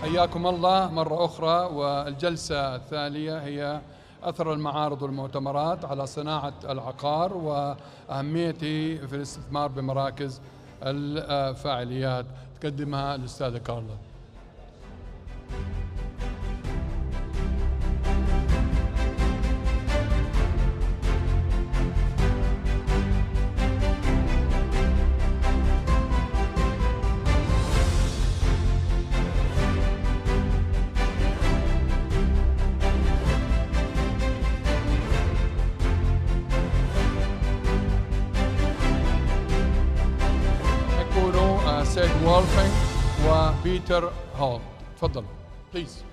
حياكم الله مرة أخرى. والجلسة الثانية هي أثر المعارض والمؤتمرات على صناعة العقار وأهميته في الاستثمار بمراكز الفعاليات. تقدمها الأستاذة كارلا. سيد وولفنج وبيتر هول. تفضلوا بليز.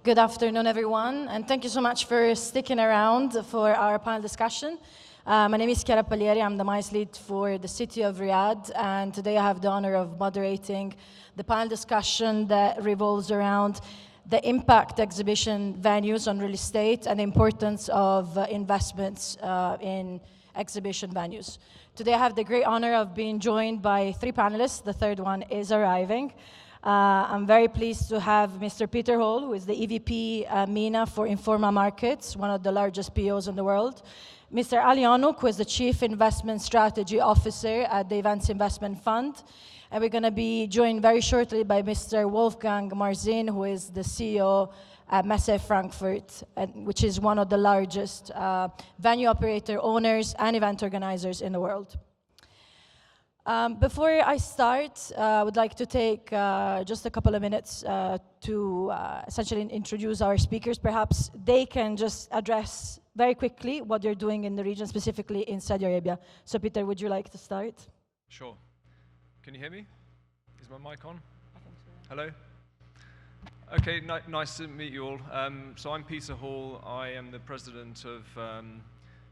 Good afternoon, everyone, and thank you so much for sticking around for our panel discussion. My name is Kiara باليري. I'm the MICE lead for the city of Riyadh, and today I have the honor of moderating the panel discussion that revolves around the impact exhibition venues on real estate and the importance of investments in exhibition venues. Today I have the great honor of being joined by three panelists. The third one is arriving. I'm very pleased to have Mr. Peter Hall, who is the EVP MENA for Informa Markets, one of the largest POs in the world. Mr. Ali Anouk, who is the Chief Investment Strategy Officer at the Events Investment Fund. And we're going to be joined very shortly by Mr. Wolfgang Marzin, who is the CEO at Messe Frankfurt, which is one of the largest venue operator owners and event organizers in the world. Before I start, I would like to take just a couple of minutes to essentially introduce our speakers. Perhaps they can just address very quickly what they're doing in the region, specifically in Saudi Arabia. So Peter, would you like to start? Sure. Can you hear me? Is my mic on? I think so. Hello? Okay, nice to meet you all. So I'm Peter Hall. I am the president of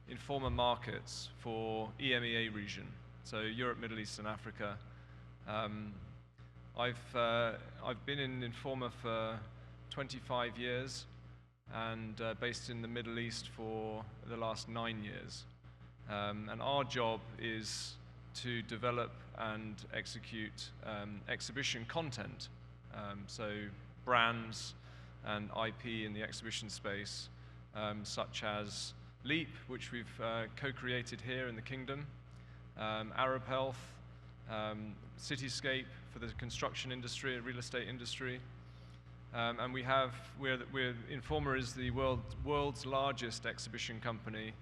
Informa Markets for EMEA region. So Europe, Middle East, and Africa. I've been in Informa for 25 years and based in the Middle East for the last 9 years. And our job is to develop and execute exhibition content. So brands and IP in the exhibition space, such as Leap, which we've co-created here in the Kingdom, Arab Health, Cityscape for the construction industry, real estate industry, and Informa is the world's largest exhibition company,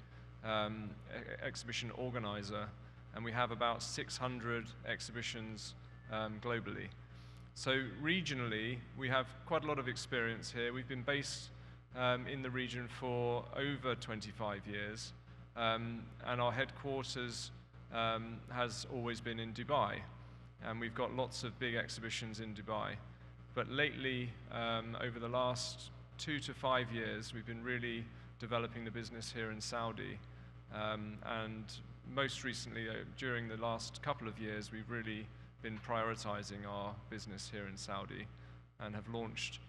exhibition organizer, and we have about 600 exhibitions globally. So regionally, we have quite a lot of experience here. We've been based in the region for over 25 years, and our headquarters has always been in Dubai, and we've got lots of big exhibitions in Dubai. But lately, over the last 2 to 5 years, we've been really developing the business here in Saudi, and most recently, during the last couple of years, we've really been prioritizing our business here in Saudi and have launched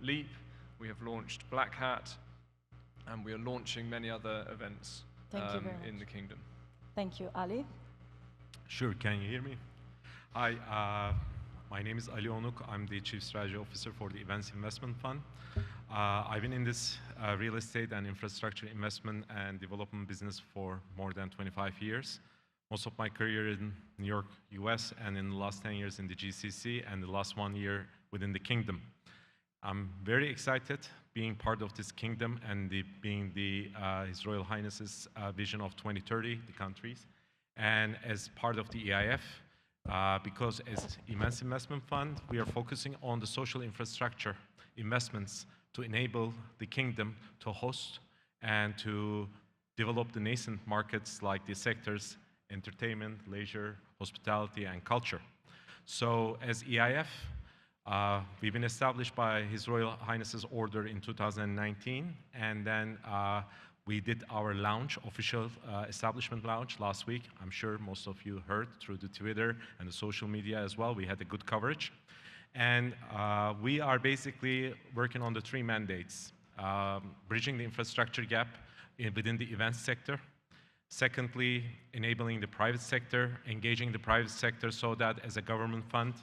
Leap, we have launched Black Hat, and we are launching many other events in the kingdom. Thank you. Ali? Sure, can you hear me? Hi, my name is Ali Onuk. I'm the Chief Strategy Officer for the Events Investment Fund. I've been in this real estate and infrastructure investment and development business for more than 25 years. Most of my career in New York, US, and in the last 10 years in the GCC, and the last 1 year within the kingdom. I'm very excited being part of this kingdom and being His Royal Highness's vision of 2030, the countries, and as part of the EIF, because as Immense Investment Fund, we are focusing on the social infrastructure investments to enable the kingdom to host and to develop the nascent markets like the sectors entertainment, leisure, hospitality, and culture. So as EIF, we've been established by His Royal Highness's order in 2019, and then we did our launch, official establishment launch last week. I'm sure most of you heard through the Twitter and the social media as well. We had a good coverage. And we are basically working on the 3 mandates. Bridging the infrastructure gap within the events sector. Secondly, enabling the private sector, engaging the private sector so that as a government fund,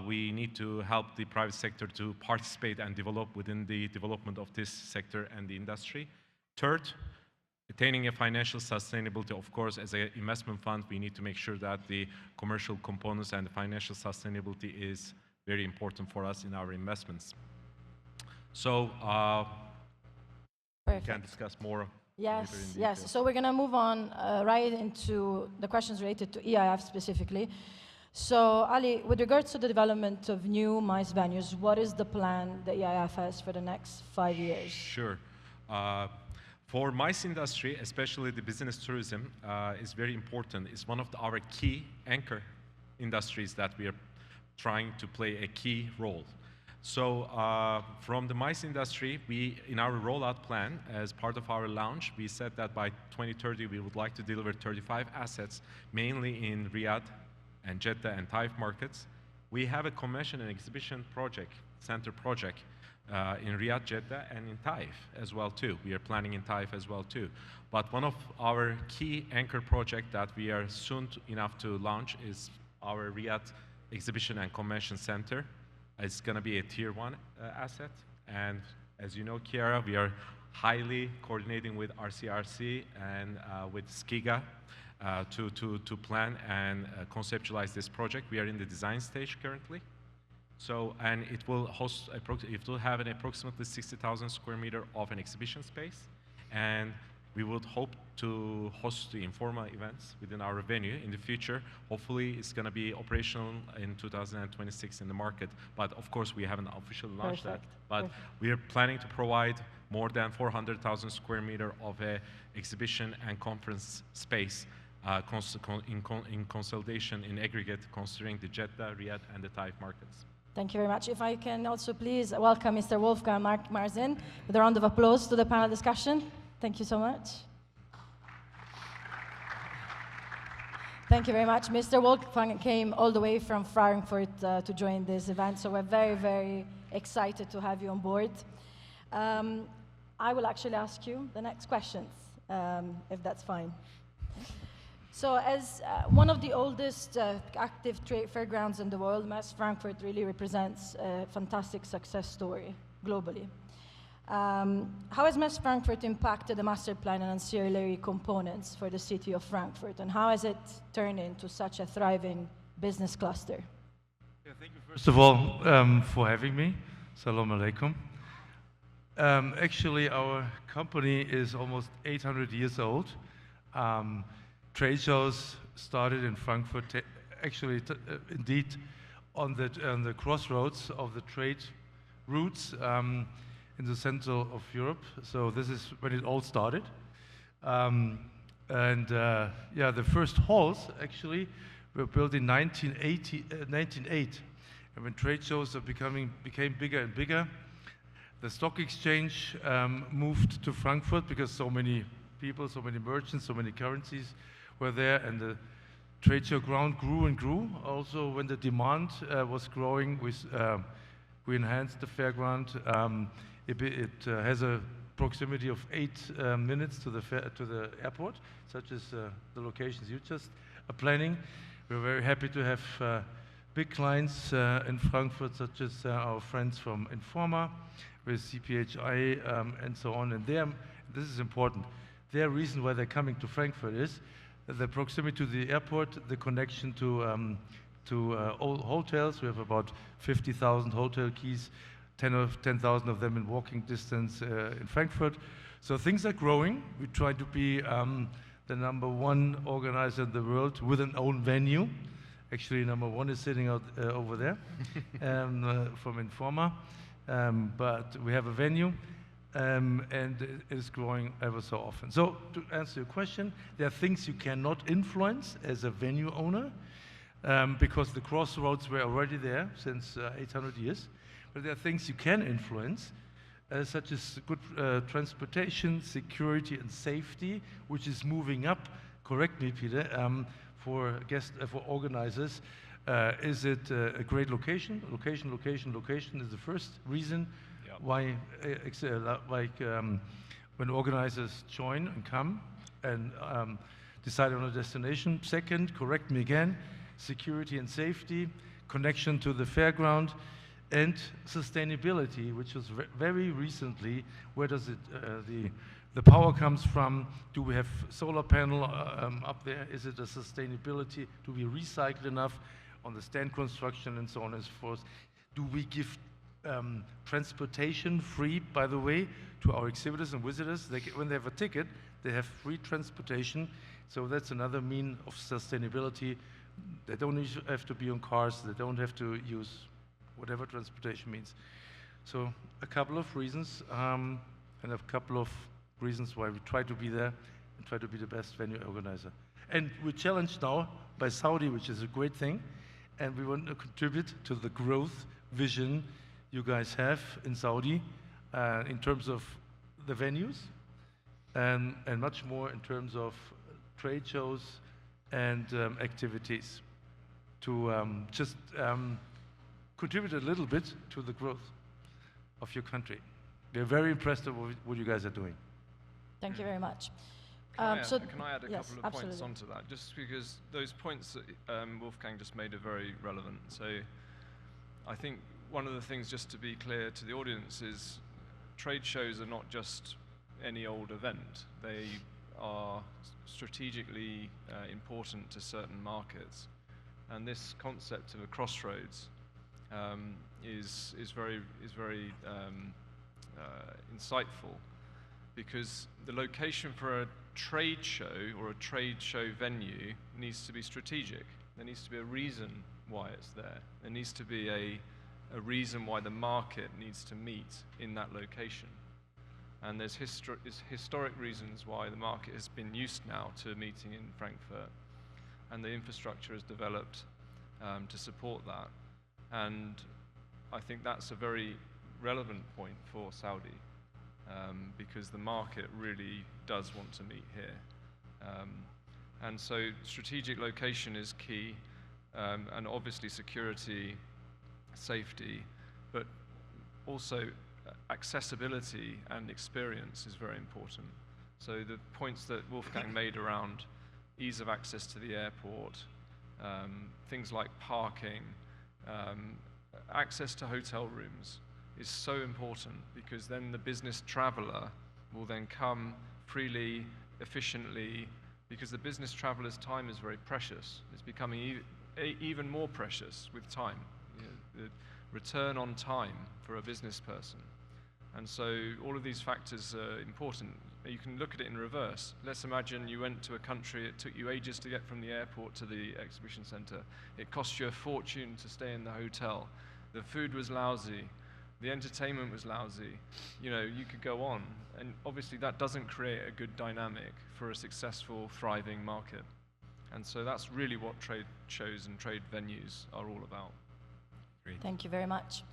we need to help the private sector to participate and develop within the development of this sector and the industry. Third, attaining a financial sustainability. Of course, as an investment fund, we need to make sure that the commercial components and the financial sustainability is very important for us in our investments. So we can discuss more. Yes, yes. So we're going to move on right into the questions related to EIF specifically. So Ali, with regards to the development of new MICE venues, what is the plan the EIF has for the next 5 years? Sure. For MICE industry, especially the business tourism, is very important. It's one of our key anchor industries that we are trying to play a key role. So from the MICE industry, in our rollout plan, as part of our launch, we said that by 2030, we would like to deliver 35 assets, mainly in Riyadh and Jeddah and Taif markets. We have a convention and exhibition project, center project, in Riyadh, Jeddah, and in Taif as well too. We are planning in Taif as well too. But one of our key anchor projects that we are soon enough to launch is our Riyadh Exhibition and Convention Center. It's going to be a tier 1 asset, and as you know, Kiara, we are highly coordinating with RCRC and with Skiga to plan and conceptualize this project. We are in the design stage currently. So, and it will host, it will have an approximately 60,000 square meter of an exhibition space, and we would hope to host the Informa events within our venue in the future. Hopefully, it's going to be operational in 2026 in the market. But of course, we haven't officially launched that. But we are planning to provide more than 400,000 square meter of a exhibition and conference space in consolidation in aggregate, considering the Jeddah, Riyadh, and the Taif markets. Thank you very much. If I can also please welcome Mr. Wolfgang Marzin with a round of applause to the panel discussion. Thank you so much. Thank you very much. Mr. Wolfgang came all the way from Frankfurt to join this event, so we're very, very excited to have you on board. I will actually ask you the next questions, if that's fine. So as one of the oldest active trade fairgrounds in the world, Messe Frankfurt really represents a fantastic success story globally. How has Messe Frankfurt impacted the master plan and ancillary components for the city of Frankfurt, and how has it turned into such a thriving business cluster? Yeah, thank you first of all for having me. Salam alaikum. Actually, our company is almost 800 years old. Trade shows started in Frankfurt, actually indeed on the crossroads of the trade routes in the central of Europe. So this is when it all started. Yeah, the first halls actually were built in 1908. And when trade shows became bigger and bigger, the stock exchange moved to Frankfurt because so many people, so many merchants, so many currencies were there, and the trade show ground grew and grew. Also, when the demand was growing, we enhanced the fairground. It has a proximity of 8 minutes to the airport, such as the locations you just are planning. We're very happy to have big clients in Frankfurt, such as our friends from Informa, with CPHI and so on. And this is important. Their reason why they're coming to Frankfurt is the proximity to the airport, the connection to all hotels. We have about 50,000 hotel keys, 10,000 of them in walking distance in Frankfurt. So things are growing. We try to be the #1 organizer in the world with an own venue. Actually, #1 is sitting out over there from Informa. But we have a venue, and it is growing ever so often. So to answer your question, there are things you cannot influence as a venue owner, because the crossroads were already there since 800 years. But there are things you can influence, such as good transportation, security, and safety, which is moving up. Correct me, Peter. For organizers, is it a great location? Location is the first reason why, when organizers join and come and decide on a destination. Second, correct me again, security and safety, connection to the fairground, and sustainability, which was very recently. Where does the power comes from? Do we have solar panel up there? Is it a sustainability? Do we recycle enough on the stand construction and so on and so forth? Do we give transportation free, by the way, to our exhibitors and visitors? When they have a ticket, they have free transportation. So that's another mean of sustainability. They don't have to be on cars. They don't have to use whatever transportation means. So a couple of reasons, and a couple of reasons why we try to be there and try to be the best venue organizer. And we're challenged now by Saudi, which is a great thing, and we want to contribute to the growth vision you guys have in Saudi in terms of the venues and much more in terms of trade shows and activities to just contribute a little bit to the growth of your country. We're very impressed with what you guys are doing. Thank you very much. Can I add a yes, couple of absolutely. points onto that? Just because those points that Wolfgang just made are very relevant. So I think one of the things, just to be clear to the audience, is trade shows are not just any old event. They are strategically important to certain markets. And this concept of a crossroads is very insightful, because the location for a trade show or a trade show venue needs to be strategic. There needs to be a reason why it's there. There needs to be a reason why the market needs to meet in that location. And there's historic reasons why the market has been used now to meeting in Frankfurt, and the infrastructure has developed to support that. And I think that's a very relevant point for Saudi, because the market really does want to meet here. And so strategic location is key, and obviously security, safety, but also accessibility and experience is very important. So the points that Wolfgang made around ease of access to the airport, things like parking, access to hotel rooms is so important, because then the business traveler will then come freely, efficiently, because the business traveler's time is very precious. It's becoming even more precious with time. You know, the return on time for a business person. And so all of these factors are important. You can look at it in reverse. Let's imagine you went to a country, it took you ages to get from the airport to the exhibition center. It cost you a fortune to stay in the hotel. The food was lousy. The entertainment was lousy. You know, you could go on. And obviously that doesn't create a good dynamic for a successful, thriving market. And so that's really what trade shows and trade venues are all about. Great. Thank you very much.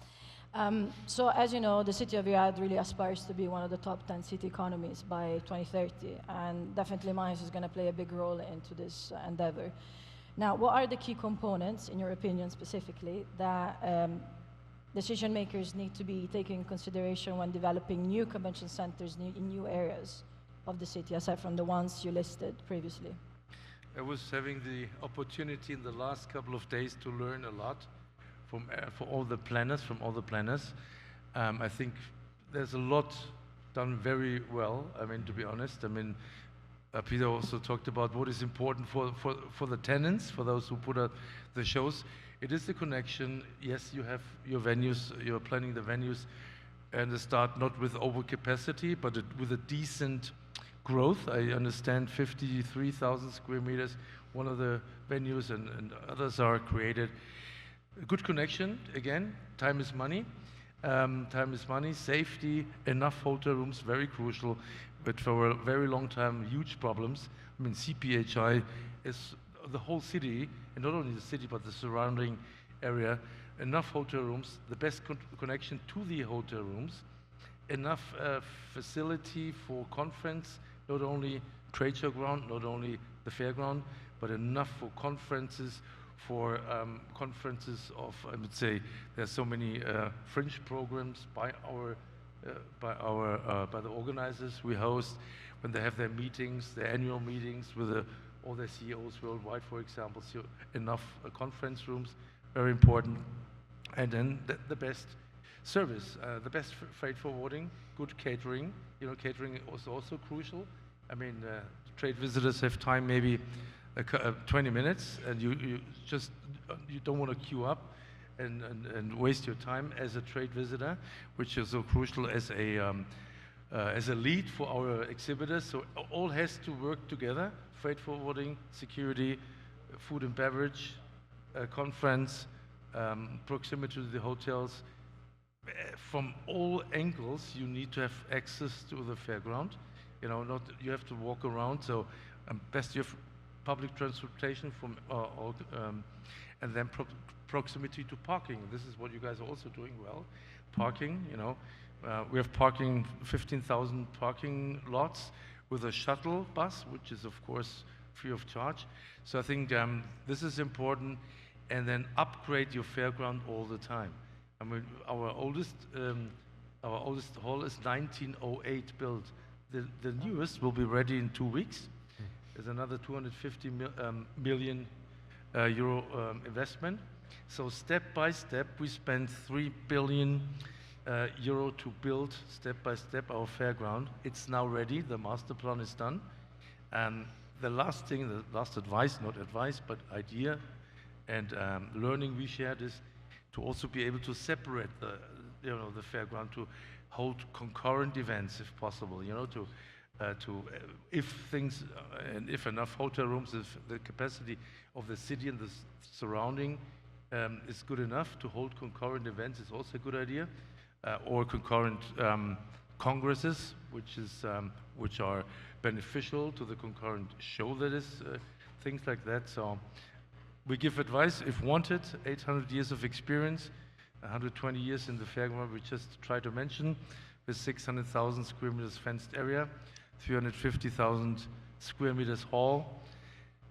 So as you know, the city of Riyadh really aspires to be one of the top 10 city economies by 2030, and definitely Mines is going to play a big role into this endeavor. Now, what are the key components, in your opinion specifically, that decision makers need to be taking in consideration when developing new convention centers in new areas of the city, aside from the ones you listed previously? I was having the opportunity in the last couple of days to learn a lot from all the planners. I think there's a lot done very well. I mean, to be honest, I mean, Peter also talked about what is important for the tenants, for those who put out the shows. It is the connection. Yes, you have your venues, you're planning the venues, and the start not with overcapacity, but with a decent growth. I understand 53,000 square meters, one of the venues, and others are created. A good connection, again, time is money. Time is money, safety, enough hotel rooms, very crucial, but for a very long time, huge problems. I mean, CPHI is the whole city, and not only the city, but the surrounding area, enough hotel rooms, the best connection to the hotel rooms, enough facility for conference, not only trade show ground, not only the fairground, but enough for conferences, of, I would say, there's so many fringe programs by the organizers we host when they have their meetings, their annual meetings with all their CEOs worldwide, for example. So enough conference rooms, very important. And then the best service, the best freight forwarding, good catering. You know, catering is also crucial. I mean, trade visitors have time maybe 20 minutes, and you don't want to queue up and waste your time as a trade visitor, which is so crucial as a lead for our exhibitors. So all has to work together: freight forwarding, security, food and beverage, conference, proximity to the hotels. From all angles, you need to have access to the fairground. You know, you have to walk around. So best you have public transportation from and then proximity to parking. This is what you guys are also doing well. Parking, you know, we have parking, 15,000 parking lots with a shuttle bus, which is of course free of charge. So I think this is important, and then upgrade your fairground all the time. I mean, our oldest hall is 1908 built. The newest will be ready in 2 weeks. There's another 250 million euro investment. So step by step, we spend 3 billion euro to build step by step our fairground. It's now ready. The master plan is done. And the last thing, the last advice, not advice, but idea and learning we shared is to also be able to separate the fairground, to hold concurrent events if possible. You know, if things and if enough hotel rooms, if the capacity of the city and the surrounding is good enough to hold concurrent events, is also a good idea, or concurrent congresses, which are beneficial to the concurrent show that is, things like that. So we give advice if wanted. 800 years of experience, 120 years in the fairground. We just try to mention with 600,000 square meters fenced area. 350,000 square meters hall.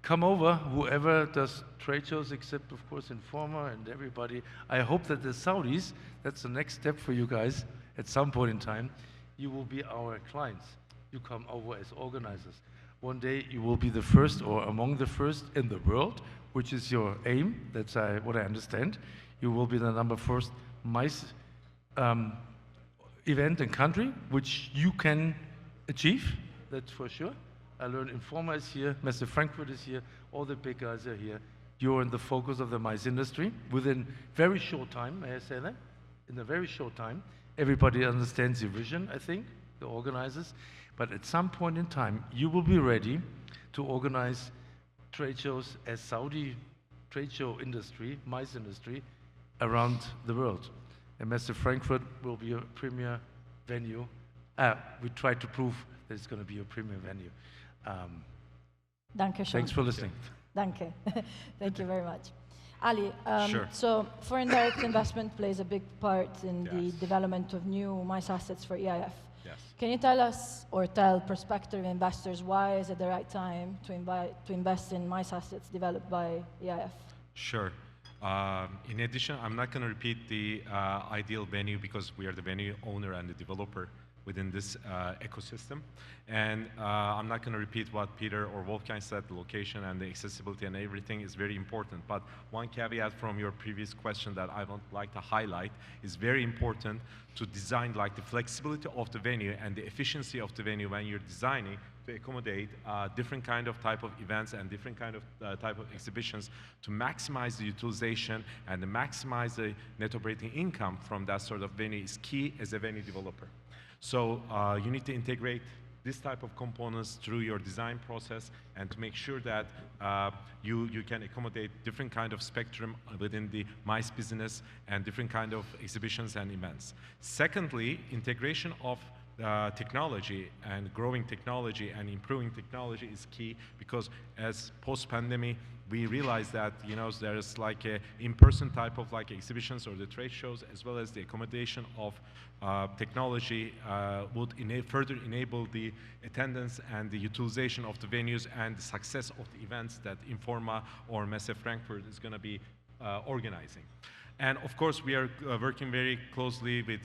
Come over, whoever does trade shows, except of course Informa and everybody. I hope that the Saudis, that's the next step for you guys, at some point in time, you will be our clients. You come over as organizers. One day you will be the first or among the first in the world, which is your aim. That's what I understand. You will be the number first MICE event and country, which you can achieve, that's for sure. I learned Informa is here, Messe Frankfurt is here, all the big guys are here. You're in the focus of the MICE industry. Within very short time, may I say that? In a very short time, everybody understands your vision, I think, the organizers. But at some point in time, you will be ready to organize trade shows as Saudi trade show industry, MICE industry, around the world. And Messe Frankfurt will be a premier venue. We try to prove that it's going to be a premium venue. Danke schön. Thanks for listening. Danke. Thank you very much. Ali, Sure. so foreign direct investment plays a big part in the Yes. development of new MICE assets for EIF. Yes. Can you tell us or tell prospective investors why is it the right time to invest in MICE assets developed by EIF? Sure. In addition, I'm not going to repeat the ideal venue because we are the venue owner and the developer within this ecosystem. And I'm not going to repeat what Peter or Wolfgang said, the location and the accessibility and everything is very important. But one caveat from your previous question that I would like to highlight is very important to design like the flexibility of the venue and the efficiency of the venue when you're designing to accommodate different kind of type of events and different kind of type of exhibitions to maximize the utilization and to maximize the net operating income from that sort of venue is key as a venue developer. So you need to integrate this type of components through your design process and to make sure that you can accommodate different kind of spectrum within the MICE business and different kind of exhibitions and events. Secondly, integration of technology and growing technology and improving technology is key because as post-pandemic we realize that there's like a in-person type of like exhibitions or the trade shows as well as the accommodation of technology would further enable the attendance and the utilization of the venues and the success of the events that Informa or Messe Frankfurt is going to be organizing. And of course we are working very closely with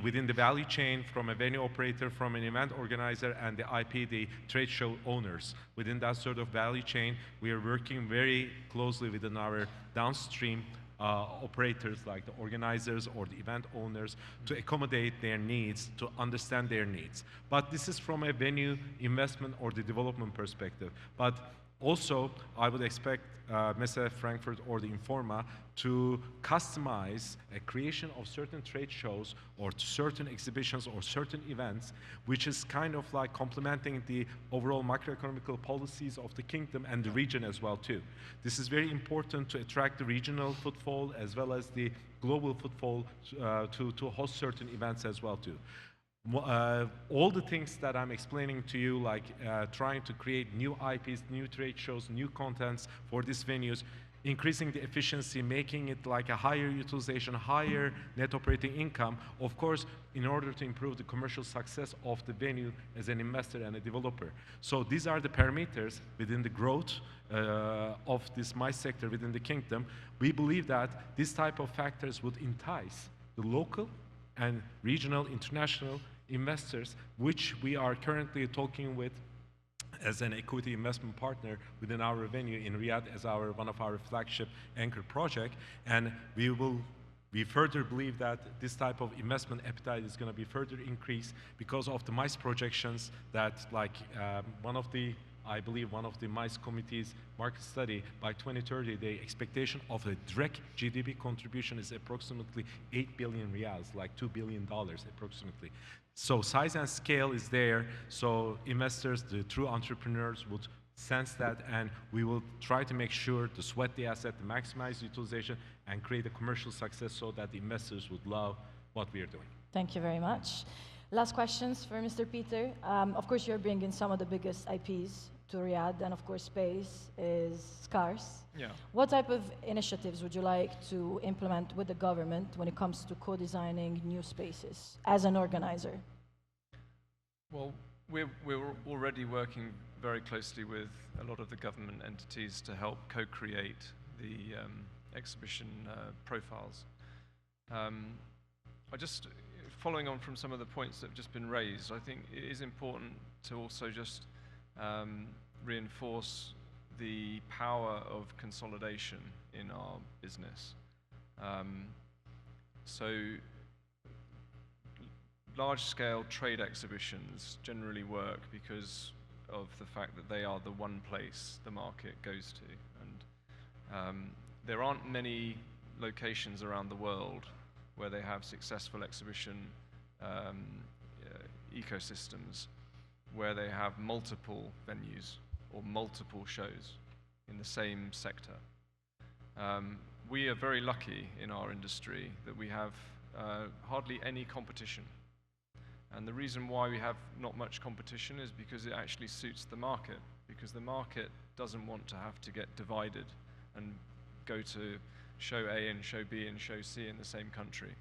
within the value chain from a venue operator, from an event organizer, and the IP, the trade show owners. Within that sort of value chain, we are working very closely within our downstream operators like the organizers or the event owners to accommodate their needs, to understand their needs. But this is from a venue investment or the development perspective. But also, I would expect Messe Frankfurt or the Informa to customize a creation of certain trade shows or certain exhibitions or certain events, which is kind of like complementing the overall macroeconomical policies of the kingdom and the region as well too. This is very important to attract the regional footfall as well as the global footfall to host certain events as well too. All the things that I'm explaining to you, like trying to create new IPs, new trade shows, new contents for these venues, increasing the efficiency, making it like a higher utilization, higher net operating income, of course, in order to improve the commercial success of the venue as an investor and a developer. So these are the parameters within the growth of this MICE sector within the kingdom. We believe that this type of factors would entice the local and regional, international investors, which we are currently talking with as an equity investment partner within our venue in Riyadh as one of our flagship anchor project. And we further believe that this type of investment appetite is going to be further increased because of the MICE projections that I believe one of the MICE committee's market study, by 2030, the expectation of a direct GDP contribution is approximately 8 billion riyals, like $2 billion approximately. So size and scale is there, so investors, the true entrepreneurs would sense that, and we will try to make sure to sweat the asset, to maximize utilization, and create a commercial success so that the investors would love what we are doing. Thank you very much. Last questions for Mr. Peter. Of course, you're bringing some of the biggest IPs to Riyadh, and of course, space is scarce. Yeah. What type of initiatives would you like to implement with the government when it comes to co-designing new spaces as an organizer? Well, we're already working very closely with a lot of the government entities to help co-create the exhibition profiles. Following on from some of the points that have just been raised, I think it is important to also just reinforce the power of consolidation in our business. So large-scale trade exhibitions generally work because of the fact that they are the one place the market goes to. And there aren't many locations around the world where they have successful exhibition ecosystems, where they have multiple venues or multiple shows in the same sector. We are very lucky in our industry that we have hardly any competition. And the reason why we have not much competition is because it actually suits the market, because the market doesn't want to have to get divided and go to show A and show B and show C in the same country.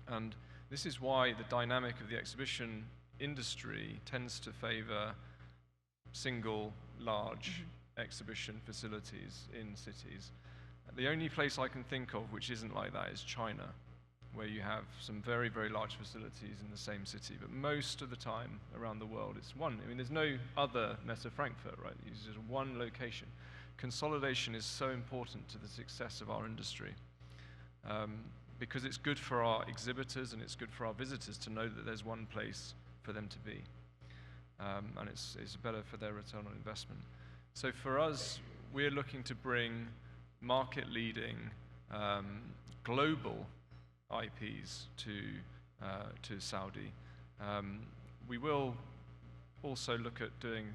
And this is why the dynamic of the exhibition industry tends to favor single, large exhibition facilities in cities. The only place I can think of which isn't like that is China, where you have some very, very large facilities in the same city. But most of the time around the world, it's one. I mean, there's no other Messe Frankfurt, right? It's just one location. Consolidation is so important to the success of our industry because it's good for our exhibitors and it's good for our visitors to know that there's one place for them to be. And it's better for their return on investment. So for us, we're looking to bring market-leading global IPs to Saudi. We will also look at doing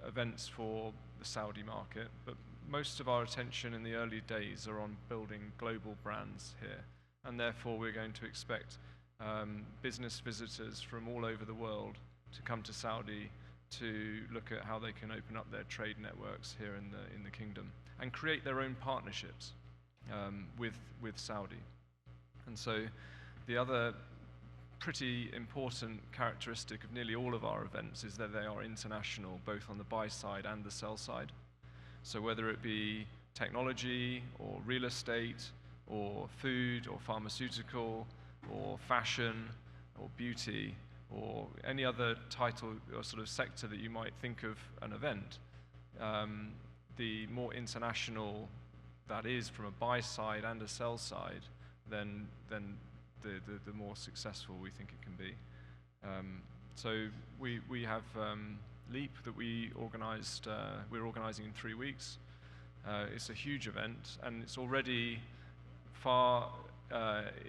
events for the Saudi market, but most of our attention in the early days are on building global brands here, and therefore we're going to expect business visitors from all over the world to come to Saudi to look at how they can open up their trade networks here in the kingdom and create their own partnerships with Saudi. And so the other pretty important characteristic of nearly all of our events is that they are international, both on the buy side and the sell side. So whether it be technology or real estate or food or pharmaceutical or fashion or beauty or any other title or sort of sector that you might think of an event, the more international that is from a buy side and a sell side, then the more successful we think it can be. So we have Leap that we're organizing in 3 weeks. It's a huge event, and it's already far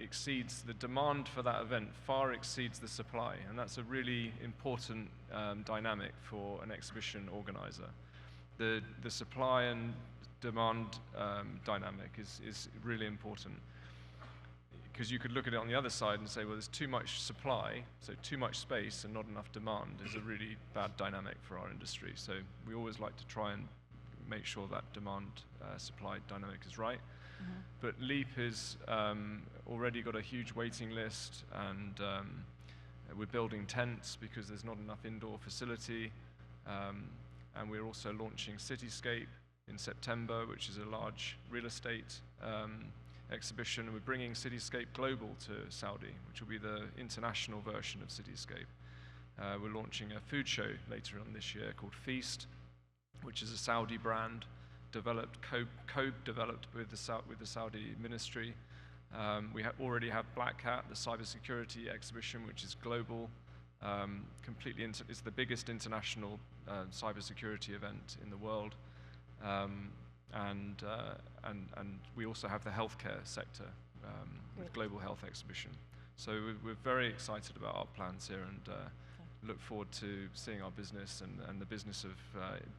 exceeds the demand for that event, far exceeds the supply, and that's a really important dynamic for an exhibition organizer. The supply and demand dynamic is really important, because you could look at it on the other side and say, well, there's too much supply, so too much space and not enough demand is a really bad dynamic for our industry. So we always like to try and make sure that demand-supply dynamic is right. But Leap is already got a huge waiting list, and we're building tents because there's not enough indoor facility. And we're also launching Cityscape in September, which is a large real estate exhibition. We're bringing Cityscape Global to Saudi, which will be the international version of Cityscape. We're launching a food show later on this year called Feast, which is a Saudi brand, co-developed with the Saudi ministry. We already have Black Hat, the cybersecurity exhibition, which is global. It's the biggest international cybersecurity event in the world. And we also have the healthcare sector with Global Health Exhibition. So we're very excited about our plans here, and look forward to seeing our business and the business of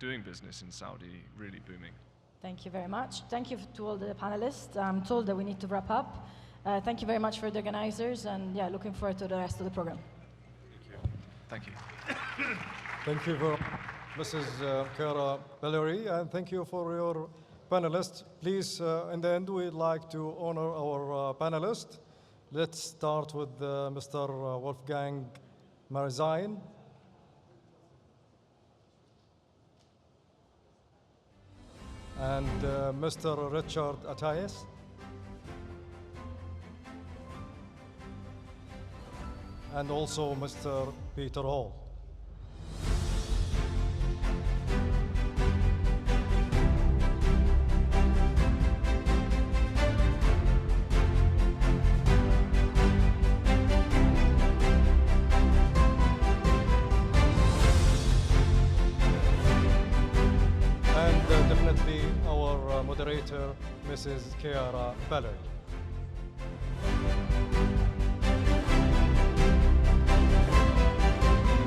doing business in Saudi really booming. Thank you very much. Thank you to all the panelists. I'm told that we need to wrap up. Thank you very much for the organizers, and yeah, looking forward to the rest of the program. Thank you. Thank you for Mrs. Kiara Billieri, and thank you for your panelists. Please, in the end, we'd like to honor our panelists. Let's start with Mr. Wolfgang Marzin. And Mr. Richard Attias. And also Mr. Peter Hall. Definitely our moderator, Mrs. Kiara Billieri.